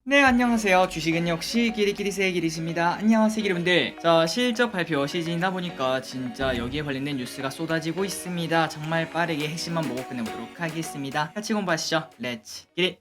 네, 안녕하세요. 주식은 역시 끼리끼리새의 끼리십니다. 안녕하세요, 여러분들. 자, 실적 발표 시즌이다 보니까 진짜 여기에 관련된 뉴스가 쏟아지고 있습니다. 정말 빠르게 핵심만 보고 끝내보도록 하겠습니다. 같이 공부하시죠. 렛츠 끼리.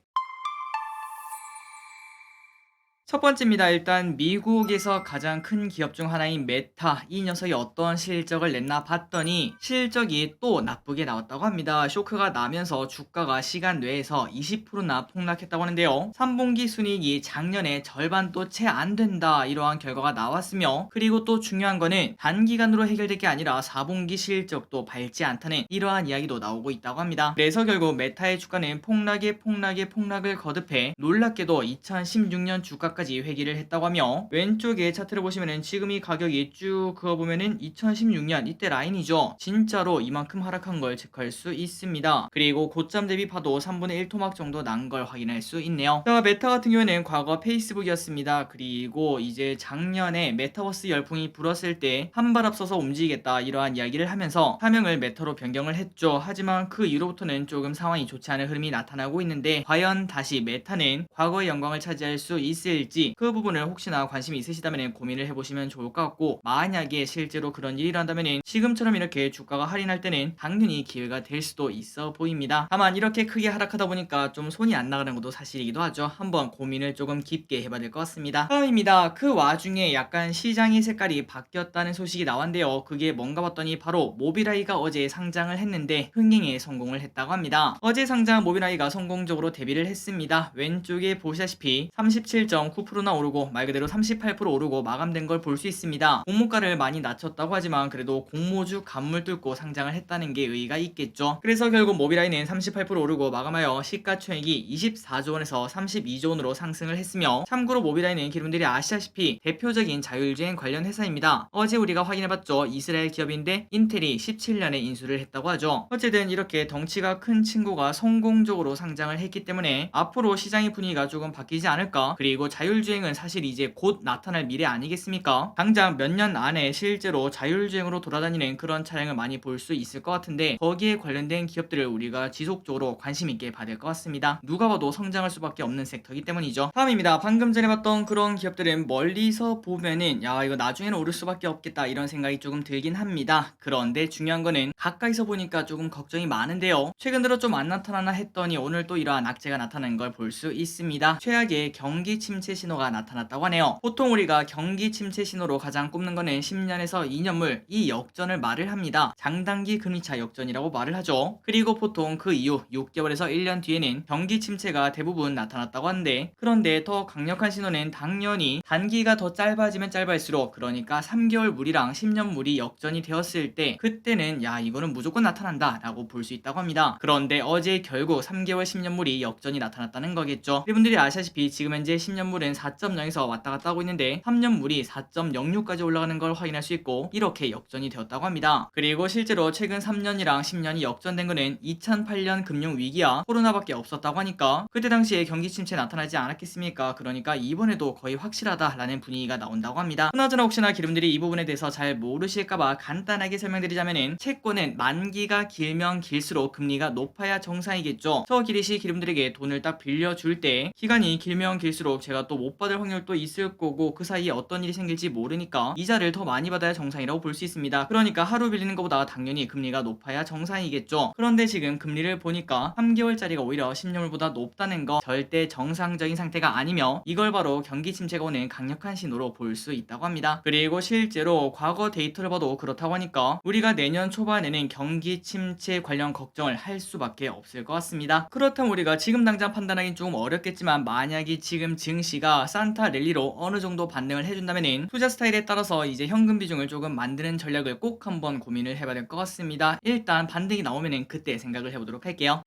첫 번째입니다. 일단 미국에서 가장 큰 기업 중 하나인 메타, 이 녀석이 어떤 실적을 냈나 봤더니 실적이 또 나쁘게 나왔다고 합니다. 쇼크가 나면서 주가가 시간 내에서 20%나 폭락했다고 하는데요. 3분기 순이익이 작년에 절반도 채 안 된다, 이러한 결과가 나왔으며, 그리고 또 중요한 거는 단기간으로 해결될 게 아니라 4분기 실적도 밝지 않다는 이러한 이야기도 나오고 있다고 합니다. 그래서 결국 메타의 주가는 폭락을 거듭해 놀랍게도 2016년 주가까지 회귀를 했다고 하며, 왼쪽에 차트를 보시면은 지금 이 가격이 쭉 그어보면은 2016년 이때 라인이죠. 진짜로 이만큼 하락한 걸 체크할 수 있습니다. 그리고 고점 대비 파도 3분의 1 토막 정도 난 걸 확인할 수 있네요. 자, 메타 같은 경우에는 과거 페이스북이었습니다. 그리고 이제 작년에 메타버스 열풍이 불었을 때 한 발 앞서서 움직이겠다, 이러한 이야기를 하면서 사명을 메타로 변경을 했죠. 하지만 그 이후로부터는 조금 상황이 좋지 않은 흐름이 나타나고 있는데, 과연 다시 메타는 과거의 영광을 차지할 수 있을지, 그 부분을 혹시나 관심이 있으시다면 고민을 해보시면 좋을 것 같고, 만약에 실제로 그런 일이 일어난다면 지금처럼 이렇게 주가가 할인할 때는 당연히 기회가 될 수도 있어 보입니다. 다만 이렇게 크게 하락하다 보니까 좀 손이 안 나가는 것도 사실이기도 하죠. 한번 고민을 조금 깊게 해봐야 될 것 같습니다. 다음입니다. 그 와중에 약간 시장의 색깔이 바뀌었다는 소식이 나왔는데요. 그게 뭔가 봤더니 바로 모빌아이가 어제 상장을 했는데 흥행에 성공을 했다고 합니다. 어제 상장 모빌아이가 성공적으로 데뷔를 했습니다. 왼쪽에 보시다시피 37.9%나 오르고 말 그대로 38% 오르고 마감된 걸 볼 수 있습니다. 공모가를 많이 낮췄다고 하지만 그래도 공모주 간물 뚫고 상장을 했다는 게 의의가 있겠죠. 그래서 결국 모빌아이는 38% 오르고 마감하여 시가총액이 24조 원에서 32조 원으로 상승을 했으며, 참고로 모빌아이는 여러분들이 아시다시피 대표적인 자율주행 관련 회사입니다. 어제 우리가 확인해봤죠. 이스라엘 기업인데 인텔이 17년에 인수를 했다고 하죠. 어쨌든 이렇게 덩치가 큰 친구가 성공적으로 상장을 했기 때문에 앞으로 시장의 분위기가 조금 바뀌지 않을까. 그리고 자율주행은 사실 이제 곧 나타날 미래 아니겠습니까? 당장 몇 년 안에 실제로 자율주행으로 돌아다니는 그런 차량을 많이 볼 수 있을 것 같은데, 거기에 관련된 기업들을 우리가 지속적으로 관심 있게 봐야 될 것 같습니다. 누가 봐도 성장할 수밖에 없는 섹터이기 때문이죠. 다음입니다. 방금 전에 봤던 그런 기업들은 멀리서 보면은 야, 이거 나중에는 오를 수밖에 없겠다, 이런 생각이 조금 들긴 합니다. 그런데 중요한 거는 가까이서 보니까 조금 걱정이 많은데요. 최근 들어 좀 안 나타나나 했더니 오늘 또 이러한 악재가 나타나는 걸 볼 수 있습니다. 최악의 경기 침체 신호가 나타났다고 하네요. 보통 우리가 경기 침체 신호로 가장 꼽는 거는 10년에서 2년물 이 역전을 말을 합니다. 장단기 금리차 역전이라고 말을 하죠. 그리고 보통 그 이후 6개월에서 1년 뒤에는 경기 침체가 대부분 나타났다고 하는데, 그런데 더 강력한 신호는 당연히 단기가 더 짧아지면 짧을수록, 그러니까 3개월 물이랑 10년 물이 역전이 되었을 때, 그때는 야, 이거는 무조건 나타난다 라고 볼 수 있다고 합니다. 그런데 어제 결국 3개월 10년 물이 역전이 나타났다는 거겠죠. 여러분들이 아시다시피 지금 현재 10년 물은 4.0에서 왔다 갔다 하고 있는데 3년 물이 4.06까지 올라가는 걸 확인할 수 있고, 이렇게 역전이 되었다고 합니다. 그리고 실제로 최근 3년이랑 10년이 역전된 거는 2008년 금융위기야 코로나밖에 없었다고 하니까, 그때 당시에 경기 침체 나타나지 않았겠습니까? 그러니까 이번에도 거의 확실하다라는 분위기가 나온다고 합니다. 그나저나 혹시나 여러분들이 이 부분에 대해서 잘 모르실까봐 간단하게 설명드리자면은, 채권은 만기가 길면 길수록 금리가 높아야 정상이겠죠. 저 기리시 여러분들에게 돈을 딱 빌려줄 때 기간이 길면 길수록 제가 또 못 받을 확률도 있을 거고, 그 사이에 어떤 일이 생길지 모르니까 이자를 더 많이 받아야 정상이라고 볼 수 있습니다. 그러니까 하루 빌리는 것보다 당연히 금리가 높아야 정상이겠죠. 그런데 지금 금리를 보니까 3개월짜리가 오히려 10년물보다 높다는 거 절대 정상적인 상태가 아니며, 이걸 바로 경기 침체가 오는 강력한 신호로 볼 수 있다고 합니다. 그리고 실제로 과거 데이터를 봐도 그렇다고 하니까 우리가 내년 초반에는 경기 침체 관련 걱정을 할 수밖에 없을 것 같습니다. 그렇다면 우리가 지금 당장 판단하기는 조금 어렵겠지만, 만약에 지금 증시가 산타 랠리로 어느 정도 반등을 해준다면은 투자 스타일에 따라서 이제 현금 비중을 조금 만드는 전략을 꼭 한번 고민을 해봐야 될 것 같습니다. 일단 반등이 나오면은 그때 생각을 해보도록 할게요.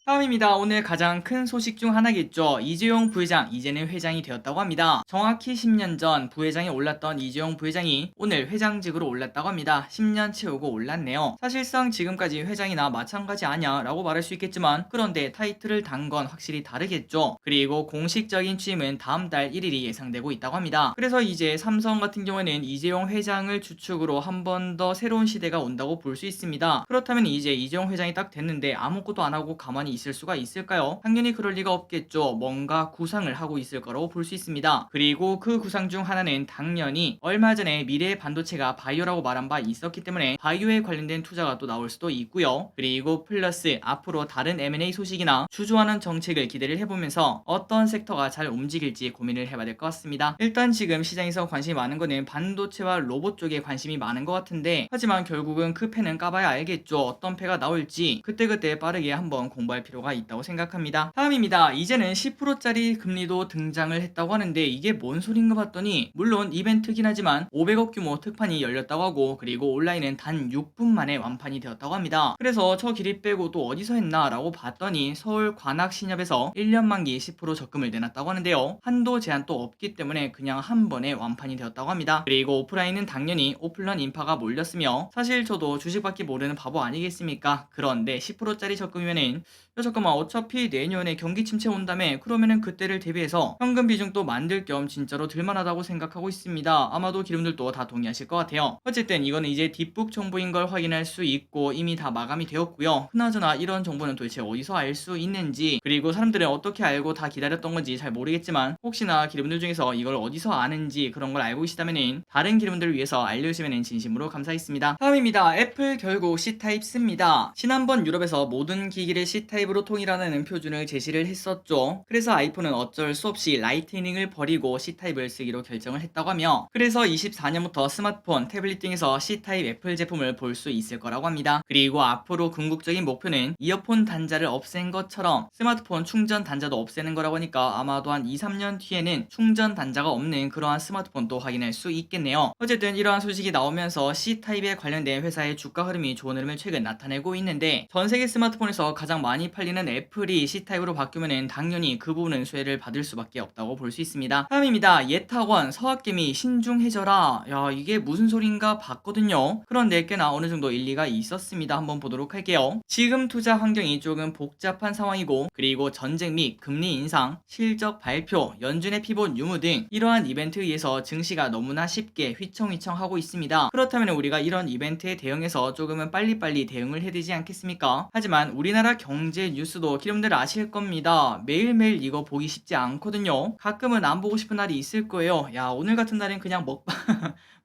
다음입니다. 오늘 가장 큰 소식 중 하나겠죠. 이재용 부회장 이제는 회장이 되었다고 합니다. 정확히 10년 전 부회장에 올랐던 이재용 부회장이 오늘 회장직으로 올랐다고 합니다. 10년 채우고 올랐네요. 사실상 지금까지 회장이나 마찬가지 아냐 라고 말할 수 있겠지만, 그런데 타이틀을 단 건 확실히 다르겠죠. 그리고 공식적인 취임은 다음 달 1일이 예상되고 있다고 합니다. 그래서 이제 삼성 같은 경우에는 이재용 회장을 주축으로 한 번 더 새로운 시대가 온다고 볼 수 있습니다. 그렇다면 이제 이재용 회장이 딱 됐는데 아무것도 안 하고 가만히 사람이 있을 수가 있을까요? 당연히 그럴 리가 없겠죠. 뭔가 구상을 하고 있을 거라고 볼 수 있습니다. 그리고 그 구상 중 하나는 당연히 얼마 전에 미래의 반도체가 바이오라고 말한 바 있었기 때문에 바이오에 관련된 투자가 또 나올 수도 있고요. 그리고 플러스 앞으로 다른 M&A 소식이나 주저하는 정책을 기대를 해보면서 어떤 섹터가 잘 움직일지 고민을 해봐야 될 것 같습니다. 일단 지금 시장에서 관심이 많은 거는 반도체와 로봇 쪽에 관심이 많은 것 같은데, 하지만 결국은 그 패는 까봐야 알겠죠. 어떤 패가 나올지 그때그때 빠르게 한번 공부할 필요가 있다고 생각합니다. 다음입니다. 이제는 10%짜리 금리도 등장을 했다고 하는데 이게 뭔 소린가 봤더니, 물론 이벤트긴 하지만 500억 규모 특판이 열렸다고 하고, 그리고 온라인은 단 6분 만에 완판이 되었다고 합니다. 그래서 저 길이 빼고 또 어디서 했나 라고 봤더니 서울 관악신협에서 1년 만기 10% 적금을 내놨다고 하는데요. 한도 제한도 없기 때문에 그냥 한 번에 완판이 되었다고 합니다. 그리고 오프라인은 당연히 오플런 인파가 몰렸으며, 사실 저도 주식밖에 모르는 바보 아니겠습니까? 그런데 10%짜리 적금이면은 잠깐만, 어차피 내년에 경기 침체 온다며, 그러면은 그때를 대비해서 현금 비중도 만들 겸 진짜로 들만하다고 생각하고 있습니다. 아마도 기름들도 다 동의하실 것 같아요. 어쨌든 이거는 이제 뒷북 정보인 걸 확인할 수 있고 이미 다 마감이 되었고요. 그나저나 이런 정보는 도대체 어디서 알 수 있는지, 그리고 사람들은 어떻게 알고 다 기다렸던 건지 잘 모르겠지만, 혹시나 기름들 중에서 이걸 어디서 아는지 그런 걸 알고 계시다면은 다른 기름들을 위해서 알려주시면 진심으로 감사하겠습니다. 다음입니다. 애플 결국 C타입 씁니다. 지난번 유럽에서 모든 기기를 C타입으로 통일하는 표준을 제시를 했었죠. 그래서 아이폰은 어쩔 수 없이 라이트닝을 버리고 C타입을 쓰기로 결정을 했다고 하며, 그래서 24년부터 스마트폰, 태블릿 등에서 C타입 애플 제품을 볼 수 있을 거라고 합니다. 그리고 앞으로 궁극적인 목표는 이어폰 단자를 없앤 것처럼 스마트폰 충전 단자도 없애는 거라고 하니까, 아마도 한 2, 3년 뒤에는 충전 단자가 없는 그러한 스마트폰도 확인할 수 있겠네요. 어쨌든 이러한 소식이 나오면서 C타입에 관련된 회사의 주가 흐름이 좋은 흐름을 최근 나타내고 있는데, 전세계 스마트폰에서 가장 많이 팔리는 애플이 C타입으로 바뀌면은 당연히 그 부분은 수혜를 받을 수밖에 없다고 볼 수 있습니다. 다음입니다. 예탁원 서학개미 신중해져라. 야, 이게 무슨 소린가 봤거든요. 그런데 꽤나 어느 정도 일리가 있었습니다. 한번 보도록 할게요. 지금 투자 환경이 조금 복잡한 상황이고, 그리고 전쟁 및 금리 인상, 실적 발표, 연준의 피봇 유무 등 이러한 이벤트에 의해서 증시가 너무나 쉽게 휘청휘청하고 있습니다. 그렇다면 우리가 이런 이벤트에 대응해서 조금은 빨리빨리 대응을 해야 되지 않겠습니까? 하지만 우리나라 경제 뉴스도 기름들 아실 겁니다. 매일매일 이거 보기 쉽지 않거든요. 가끔은 안 보고 싶은 날이 있을 거예요. 야, 오늘 같은 날엔 그냥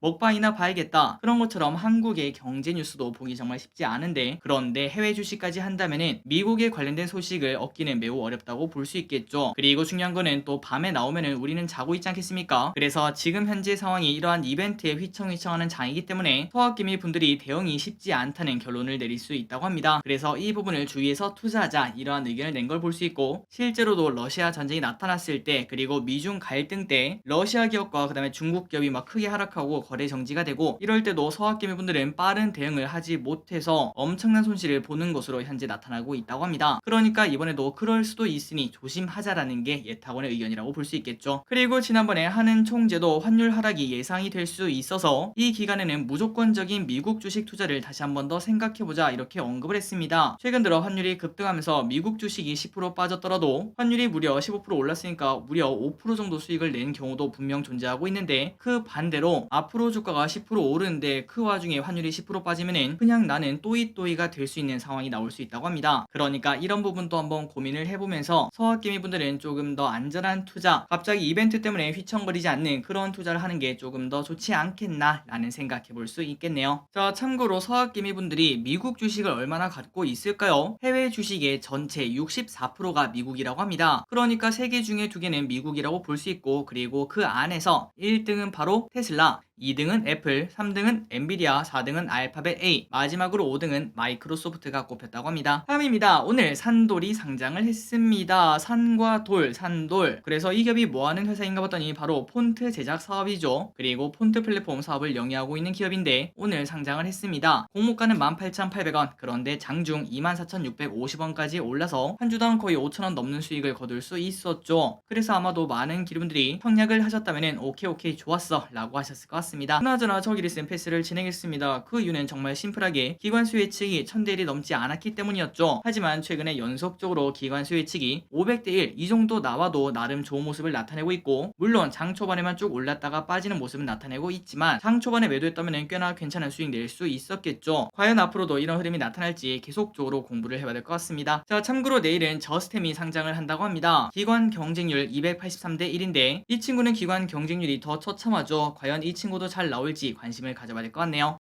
먹방이나 봐야겠다. 그런 것처럼 한국의 경제 뉴스도 보기 정말 쉽지 않은데, 그런데 해외 주식까지 한다면은 미국에 관련된 소식을 얻기는 매우 어렵다고 볼 수 있겠죠. 그리고 중요한 거는 또 밤에 나오면은 우리는 자고 있지 않겠습니까? 그래서 지금 현재 상황이 이러한 이벤트에 휘청휘청하는 장이기 때문에 소학개미 분들이 대응이 쉽지 않다는 결론을 내릴 수 있다고 합니다. 그래서 이 부분을 주의해서 투자하자, 이러한 의견을 낸 걸 볼 수 있고, 실제로도 러시아 전쟁이 나타났을 때, 그리고 미중 갈등 때 러시아 기업과 그다음에 중국 기업이 막 크게 하락하고 거래 정지가 되고, 이럴 때도 서학개미 분들은 빠른 대응을 하지 못해서 엄청난 손실을 보는 것으로 현재 나타나고 있다고 합니다. 그러니까 이번에도 그럴 수도 있으니 조심하자라는 게 예탁원의 의견이라고 볼 수 있겠죠. 그리고 지난번에 한은 총재도 환율 하락이 예상이 될 수 있어서 이 기간에는 무조건적인 미국 주식 투자를 다시 한 번 더 생각해보자, 이렇게 언급을 했습니다. 최근 들어 환율이 급등하면서 미국 주식이 10% 빠졌더라도 환율이 무려 15% 올랐으니까 무려 5% 정도 수익을 낸 경우도 분명 존재하고 있는데, 그 반대로 앞으로 주가가 10% 오르는데 그 와중에 환율이 10% 빠지면은 그냥 나는 또이또이가 될 수 있는 상황이 나올 수 있다고 합니다. 그러니까 이런 부분도 한번 고민을 해보면서 서학개미 분들은 조금 더 안전한 투자, 갑자기 이벤트 때문에 휘청거리지 않는 그런 투자를 하는 게 조금 더 좋지 않겠나 라는 생각해 볼 수 있겠네요. 자, 참고로 서학개미 분들이 미국 주식을 얼마나 갖고 있을까요? 해외 주식의 전체 64%가 미국이라고 합니다. 그러니까 3개 중에 2개는 미국이라고 볼 수 있고, 그리고 그 안에서 1등은 바로 테슬라, 2등은 애플, 3등은 엔비디아, 4등은 알파벳 A, 마지막으로 5등은 마이크로소프트가 꼽혔다고 합니다. 다음입니다. 오늘 산돌이 상장을 했습니다. 산과 돌, 산돌. 그래서 이 기업이 뭐하는 회사인가 봤더니 바로 폰트 제작 사업이죠. 그리고 폰트 플랫폼 사업을 영위하고 있는 기업인데 오늘 상장을 했습니다. 공모가는 18,800원, 그런데 장중 24,650원까지 올라서 한 주당 거의 5,000원 넘는 수익을 거둘 수 있었죠. 그래서 아마도 많은 기름들이 청약을 하셨다면 오케이 좋았어 라고 하셨을 것 같습니다. 나왔습니다. 그나저나 저기를 센 패스를 진행했습니다. 그 이유는 정말 심플하게 기관수 예측이 1000대 1이 넘지 않았기 때문이었죠. 하지만 최근에 연속적으로 기관수 예측이 500대 1 이 정도 나와도 나름 좋은 모습을 나타내고 있고, 물론 장 초반에만 쭉 올랐다가 빠지는 모습은 나타내고 있지만 장 초반에 매도했다면 꽤나 괜찮은 수익 낼 수 있었겠죠. 과연 앞으로도 이런 흐름이 나타날지 계속적으로 공부를 해봐야 될 것 같습니다. 자, 참고로 내일은 저스템이 상장을 한다고 합니다. 기관 경쟁률 283대 1인데 이 친구는 기관 경쟁률이 더 처참하죠. 과연 이 친구도 잘 나올지 관심을 가져봐야 될 것 같네요.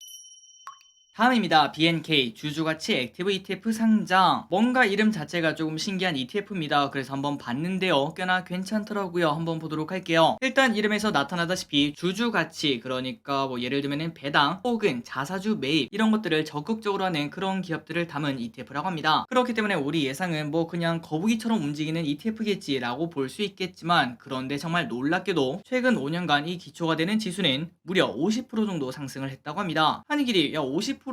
다음입니다. BNK 주주가치 액티브 ETF 상장. 뭔가 이름 자체가 조금 신기한 ETF입니다. 그래서 한번 봤는데요. 꽤나 괜찮더라고요. 한번 보도록 할게요. 일단 이름에서 나타나다시피 주주가치, 그러니까 뭐 예를 들면 배당 혹은 자사주 매입 이런 것들을 적극적으로 하는 그런 기업들을 담은 ETF라고 합니다. 그렇기 때문에 우리 예상은 뭐 그냥 거북이처럼 움직이는 ETF겠지라고 볼 수 있겠지만, 그런데 정말 놀랍게도 최근 5년간 이 기초가 되는 지수는 무려 50% 정도 상승을 했다고 합니다. 한이길이 야 50%면은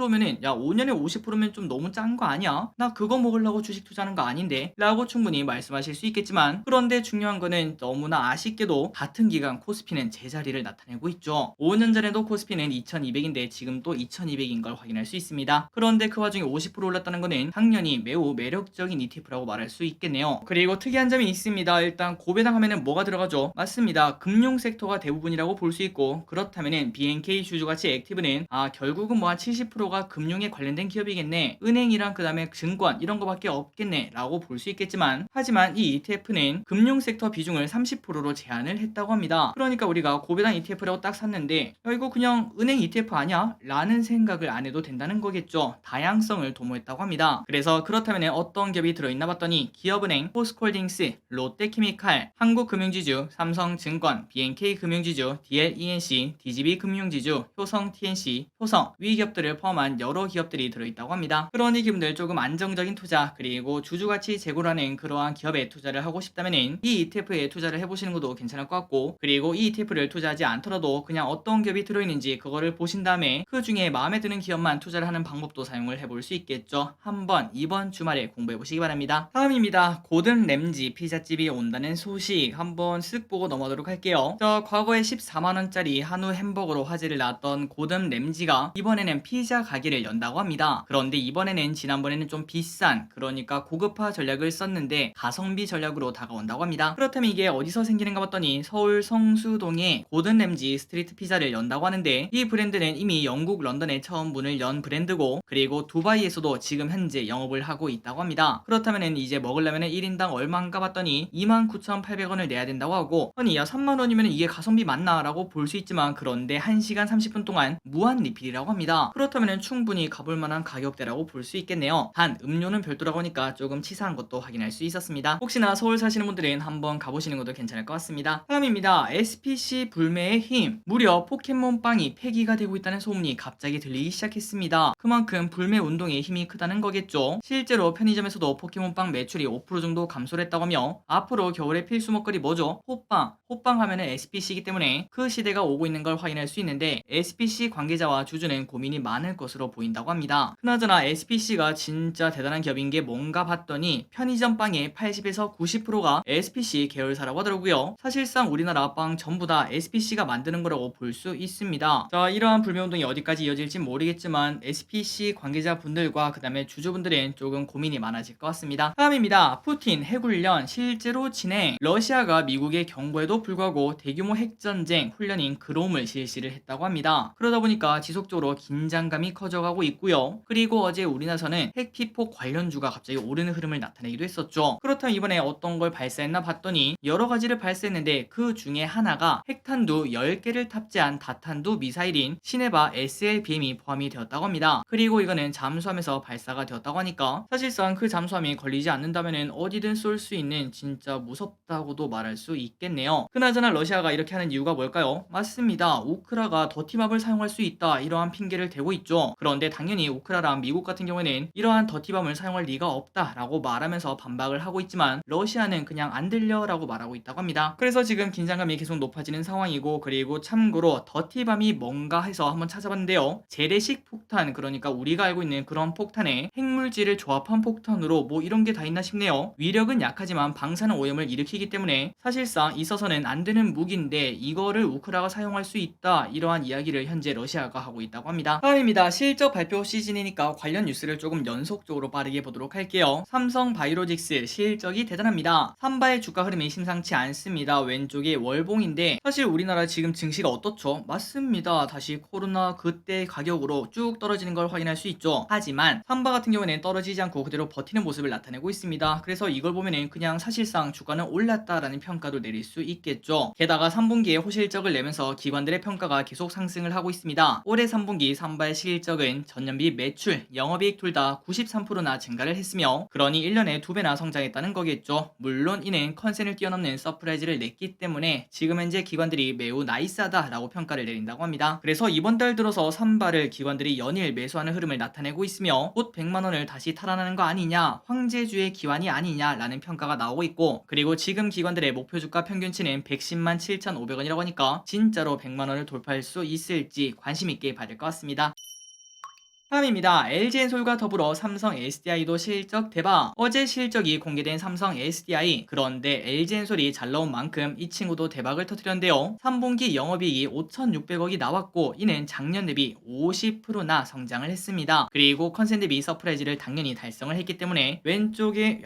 야 5년에 50%면 좀 너무 짠 거 아니야? 나 그거 먹으려고 주식 투자하는 거 아닌데? 라고 충분히 말씀하실 수 있겠지만, 그런데 중요한 거는 너무나 아쉽게도 같은 기간 코스피는 제자리를 나타내고 있죠. 5년 전에도 코스피는 2200인데 지금 또 2200인 걸 확인할 수 있습니다. 그런데 그 와중에 50% 올랐다는 거는 당연히 매우 매력적인 ETF라고 말할 수 있겠네요. 그리고 특이한 점이 있습니다. 일단 고배당 하면은 뭐가 들어가죠? 맞습니다. 금융 섹터가 대부분이라고 볼 수 있고, 그렇다면은 BNK 주주가치 액티브는 결국은 뭐 한 70%가 금융에 관련된 기업이겠네, 은행이랑 그 다음에 증권 이런 거밖에 없겠네 라고 볼 수 있겠지만, 하지만 이 ETF는 금융 섹터 비중을 30%로 제한을 했다고 합니다. 그러니까 우리가 고배당 ETF라고 딱 샀는데 야 이거 그냥 은행 ETF 아니야? 라는 생각을 안 해도 된다는 거겠죠. 다양성을 도모했다고 합니다. 그래서 그렇다면 어떤 기업이 들어있나 봤더니 기업은행, 포스코홀딩스, 롯데케미칼, 한국금융지주, 삼성증권, BNK금융지주, DLENC, DGB금융지주, 효성TNC, 효성, 위 기업들을 포함한 여러 기업들이 들어있다고 합니다. 그러니 기분들 조금 안정적인 투자, 그리고 주주가치 제고라는 그러한 기업에 투자를 하고 싶다면 이 ETF에 투자를 해보시는 것도 괜찮을 것 같고, 그리고 이 ETF를 투자하지 않더라도 그냥 어떤 기업이 들어있는지 그거를 보신 다음에 그 중에 마음에 드는 기업만 투자를 하는 방법도 사용을 해볼 수 있겠죠. 한번 이번 주말에 공부해보시기 바랍니다. 다음입니다. 고든 램지 피자집이 온다는 소식 한번 쓱 보고 넘어가도록 할게요. 과거에 14만원짜리 한우 햄버거로 화제를 낳았던 고든 램지가 이번에는 피자 가게를 연다고 합니다. 그런데 이번에는 지난번에는 좀 비싼, 그러니까 고급화 전략을 썼는데 가성비 전략으로 다가온다고 합니다. 그렇다면 이게 어디서 생기는가 봤더니 서울 성수동에 고든 램지 스트리트 피자를 연다고 하는데, 이 브랜드는 이미 영국 런던에 처음 문을 연 브랜드고, 그리고 두바이에서도 지금 현재 영업을 하고 있다고 합니다. 그렇다면 이제 먹으려면 1인당 얼마인가 봤더니 29,800원을 내야 된다고 하고, 아니 야 3만원이면 이게 가성비 맞나? 라고 볼 수 있지만, 그런데 1시간 30분 동안 무한 리필이라고 합니다. 그렇다면 충분히 가볼 만한 가격대라고 볼 수 있겠네요. 단 음료는 별도라고 하니까 조금 치사한 것도 확인할 수 있었습니다. 혹시나 서울 사시는 분들은 한번 가보시는 것도 괜찮을 것 같습니다. 다음입니다. SPC 불매의 힘. 무려 포켓몬빵이 폐기가 되고 있다는 소문이 갑자기 들리기 시작했습니다. 그만큼 불매 운동의 힘이 크다는 거겠죠. 실제로 편의점에서도 포켓몬빵 매출이 5% 정도 감소를 했다고 하며, 앞으로 겨울에 필수 먹거리 뭐죠? 호빵. 호빵 하면은 SPC이기 때문에 그 시대가 오고 있는 걸 확인할 수 있는데, SPC 관계자와 주주는 고민이 많을 것으로 보인다고 합니다. 그나저나 SPC가 진짜 대단한 기업인 게 뭔가 봤더니 편의점 빵의 80에서 90%가 SPC 계열사라고 하더라고요. 사실상 우리나라 빵 전부 다 SPC가 만드는 거라고 볼 수 있습니다. 자, 이러한 불매운동이 어디까지 이어질지 모르겠지만 SPC 관계자분들과 그 다음에 주주분들은 조금 고민이 많아질 것 같습니다. 다음입니다. 푸틴 핵훈련 실제로 진행. 러시아가 미국의 경고에도 불구하고 대규모 핵전쟁 훈련인 그롬을 실시를 했다고 합니다. 그러다 보니까 지속적으로 긴장감이 커져가고 있고요. 그리고 어제 우리나라에서는 핵피폭 관련주가 갑자기 오르는 흐름을 나타내기도 했었죠. 그렇다면 이번에 어떤 걸 발사했나 봤더니 여러 가지를 발사했는데, 그 중에 하나가 핵탄두 10개를 탑재한 다탄두 미사일인 시네바 SLBM이 포함이 되었다고 합니다. 그리고 이거는 잠수함에서 발사가 되었다고 하니까 사실상 그 잠수함이 걸리지 않는다면 어디든 쏠 수 있는 진짜 무섭다고도 말할 수 있겠네요. 그나저나 러시아가 이렇게 하는 이유가 뭘까요? 맞습니다. 우크라가 더티맵을 사용할 수 있다, 이러한 핑계를 대고 있죠. 있겠죠. 그런데 당연히 우크라랑 미국 같은 경우에는 이러한 더티밤을 사용할 리가 없다라고 말하면서 반박을 하고 있지만 러시아는 그냥 안 들려라고 말하고 있다고 합니다. 그래서 지금 긴장감이 계속 높아지는 상황이고, 그리고 참고로 더티밤이 뭔가 해서 한번 찾아봤는데요. 재래식 폭탄, 그러니까 우리가 알고 있는 그런 폭탄에 핵물질을 조합한 폭탄으로 뭐 이런 게 다 있나 싶네요. 위력은 약하지만 방사능 오염을 일으키기 때문에 사실상 있어서는 안 되는 무기인데 이거를 우크라가 사용할 수 있다, 이러한 이야기를 현재 러시아가 하고 있다고 합니다. 다음입니다. 실적 발표 시즌이니까 관련 뉴스를 조금 연속적으로 빠르게 보도록 할게요. 삼성 바이오로직스 실적이 대단합니다. 삼바의 주가 흐름이 심상치 않습니다. 왼쪽이 월봉인데 사실 우리나라 지금 증시가 어떻죠? 맞습니다. 다시 코로나 그때 가격으로 쭉 떨어지는 걸 확인할 수 있죠. 하지만 삼바 같은 경우에는 떨어지지 않고 그대로 버티는 모습을 나타내고 있습니다. 그래서 이걸 보면은 그냥 사실상 주가는 올랐다라는 평가도 내릴 수 있겠죠. 게다가 3분기에 호실적을 내면서 기관들의 평가가 계속 상승을 하고 있습니다. 올해 3분기 삼바의 실적은 전년비 매출, 영업이익 둘 다 93%나 증가를 했으며, 그러니 1년에 2배나 성장했다는 거겠죠. 물론 이는 컨센을 뛰어넘는 서프라이즈를 냈기 때문에 지금 현재 기관들이 매우 나이스하다라고 평가를 내린다고 합니다. 그래서 이번 달 들어서 삼바를 기관들이 연일 매수하는 흐름을 나타내고 있으며 곧 100만원을 다시 탈환하는 거 아니냐, 황제주의 기환이 아니냐라는 평가가 나오고 있고, 그리고 지금 기관들의 목표 주가 평균치는 110만 7,500원이라고 하니까 진짜로 100만원을 돌파할 수 있을지 관심 있게 봐야 될 것 같습니다. 다음입니다. LG엔솔과 더불어 삼성 SDI도 실적 대박. 어제 실적이 공개된 삼성 SDI, 그런데 LG엔솔이 잘 나온 만큼 이 친구도 대박을 터뜨렸는데요. 3분기 영업이익이 5,600억이 나왔고 이는 작년 대비 50%나 성장을 했습니다. 그리고 컨센 대비 서프라이즈를 당연히 달성을 했기 때문에 왼쪽에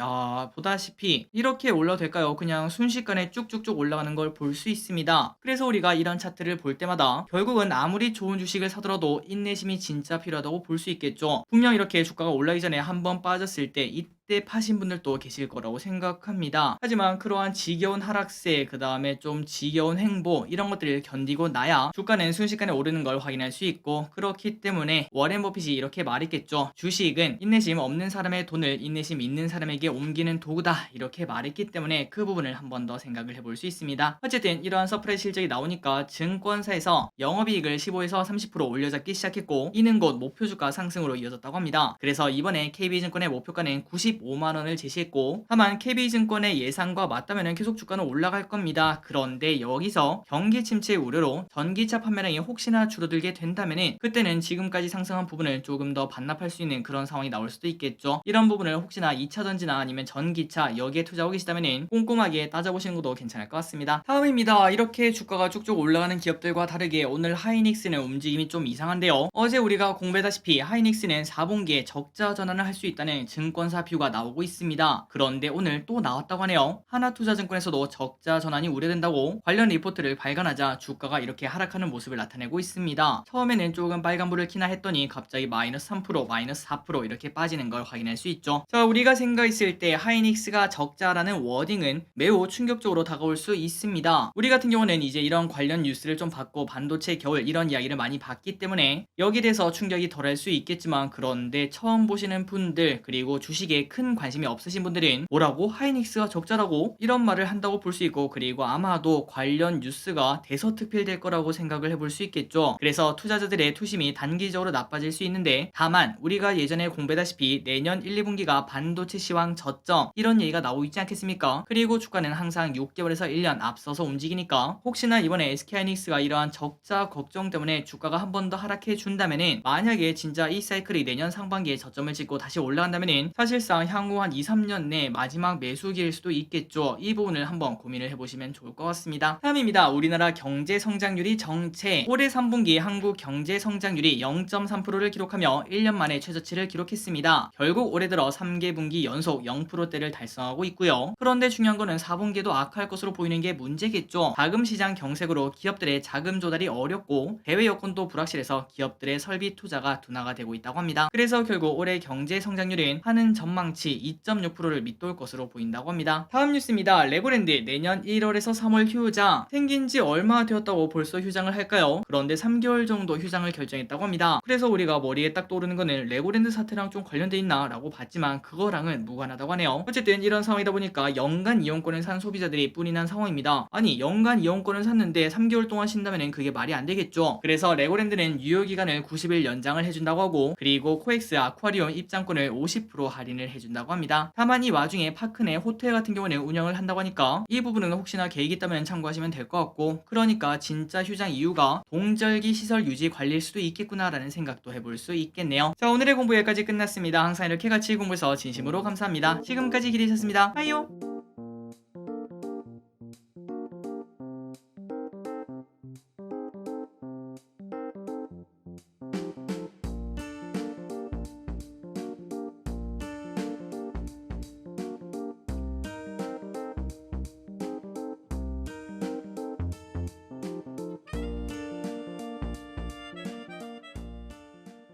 보다시피 이렇게 올라도 될까요? 그냥 순식간에 쭉쭉쭉 올라가는 걸 볼 수 있습니다. 그래서 우리가 이런 차트를 볼 때마다 결국은 아무리 좋은 주식을 사더라도 인내심이 진짜 필요하다고 볼 수 있겠죠. 분명 이렇게 주가가 올라기 전에 한번 빠졌을 때 이때 파신 분들도 계실 거라고 생각합니다. 하지만 그러한 지겨운 하락세, 그 다음에 좀 지겨운 횡보, 이런 것들을 견디고 나야 주가는 순식간에 오르는 걸 확인할 수 있고, 그렇기 때문에 워렌 버핏이 이렇게 말했겠죠. 주식은 인내심 없는 사람의 돈을 인내심 있는 사람에게 옮기는 도구다, 이렇게 말했기 때문에 그 부분을 한 번 더 생각을 해볼 수 있습니다. 어쨌든 이러한 서프라이즈 실적이 나오니까 증권사에서 영업이익을 15에서 30% 올려잡기 시작했고 이는 곧 목표 주가 상승으로 이어졌다고 합니다. 그래서 이번에 KB증권의 목표가는 95만원을 제시했고, 다만 KB증권의 예상과 맞다면 계속 주가는 올라갈 겁니다. 그런데 여기서 경기 침체 우려로 전기차 판매량이 혹시나 줄어들게 된다면 그때는 지금까지 상승한 부분을 조금 더 반납할 수 있는 그런 상황이 나올 수도 있겠죠. 이런 부분을 혹시나 2차전지나 아니면 전기차 여기에 투자하고 계시다면 꼼꼼하게 따져보시는 것도 괜찮을 것 같습니다. 다음입니다. 이렇게 주가가 쭉쭉 올라가는 기업들과 다르게 오늘 하이닉스는 움직임이 좀 이상한데요. 어제 우리가 공부했다시피 하이닉스는 4분기에 적자 전환을 할 수 있다는 증권사 뷰가 나오고 있습니다. 그런데 오늘 또 나왔다고 하네요. 하나투자증권에서도 적자 전환이 우려된다고 관련 리포트를 발간하자 주가가 이렇게 하락하는 모습을 나타내고 있습니다. 처음에는 조금 빨간불을 켜나 했더니 갑자기 마이너스 3%, 마이너스 4% 이렇게 빠지는 걸 확인할 수 있죠. 자, 우리가 생각했을 때 하이닉스가 적자라는 워딩은 매우 충격적으로 다가올 수 있습니다. 우리 같은 경우는 이제 이런 관련 뉴스를 좀 받고 반도체 겨울 이런 이야기를 많이 봤기 때문에 여기에 대해서 충격이 덜할 수 있겠지만, 그런데 처음 보시는 분들 그리고 주식에 큰 관심이 없으신 분들은 뭐라고? 하이닉스가 적자라고? 이런 말을 한다고 볼 수 있고, 그리고 아마도 관련 뉴스가 대서특필될 거라고 생각을 해볼 수 있겠죠. 그래서 투자자들의 투심이 단기적으로 나빠질 수 있는데, 다만 우리가 예전에 공부했다시피 내년 1, 2분기가 반도체 시황 저점 이런 얘기가 나오고 있지 않겠습니까? 그리고 주가는 항상 6개월에서 1년 앞서서 움직이니까 혹시나 이번에 SK하이닉스가 이러한 적자 걱정 때문에 주가가 한 번 더 하락해 준다면은, 만약에 진짜 이 사이클이 내년 상반기에 저점을 찍고 다시 올라간다면은 사실상 향후 한 2, 3년 내 마지막 매수기일 수도 있겠죠. 이 부분을 한번 고민을 해보시면 좋을 것 같습니다. 다음입니다. 우리나라 경제 성장률이 정체. 올해 3분기 한국 경제 성장률이 0.3%를 기록하며 1년 만에 최저치를 기록했습니다. 결국 올해 들어 3개 분기 연속 0%대를 달성하고 있고요. 그런데 중요한 거는 4분기에도 악화할 것으로 보이는 게 문제겠죠. 자금 시장 경색으로 기업들의 자금 조달이 어렵고 대외 여건도 불확실해서 기업들의 설비 투자가 둔화가 되고 있다고 합니다. 그래서 결국 올해 경제 성장률은 하는 전망치 예상치 2.6%를 밑돌 것으로 보인다고 합니다. 다음 뉴스입니다. 레고랜드 내년 1월에서 3월 휴장. 생긴 지 얼마 되었다고 벌써 휴장을 할까요? 그런데 3개월 정도 휴장을 결정했다고 합니다. 그래서 우리가 머리에 딱 떠오르는 거는 레고랜드 사태랑 좀 관련돼 있나 라고 봤지만 그거랑은 무관하다고 하네요. 어쨌든 이런 상황이다 보니까 연간 이용권을 산 소비자들이 뿔이 난 상황입니다. 아니 연간 이용권을 샀는데 3개월 동안 쉰다면 그게 말이 안 되겠죠. 그래서 레고랜드는 유효기간을 90일 연장을 해준다고 하고, 그리고 코엑스 아쿠아리움 입장권을 50% 할인을 해준다고 합니다. 다만 이 와중에 파크 내 호텔 같은 경우는 운영을 한다고 하니까 이 부분은 혹시나 계획 있다면 참고하시면 될 것 같고, 그러니까 진짜 휴장 이유가 동절기 시설 유지 관리일 수도 있겠구나 라는 생각도 해볼 수 있겠네요. 자, 오늘의 공부 여기까지 끝났습니다. 항상 이렇게 같이 공부해서 진심으로 감사합니다. 지금까지 기대하셨습니다. 빠이요.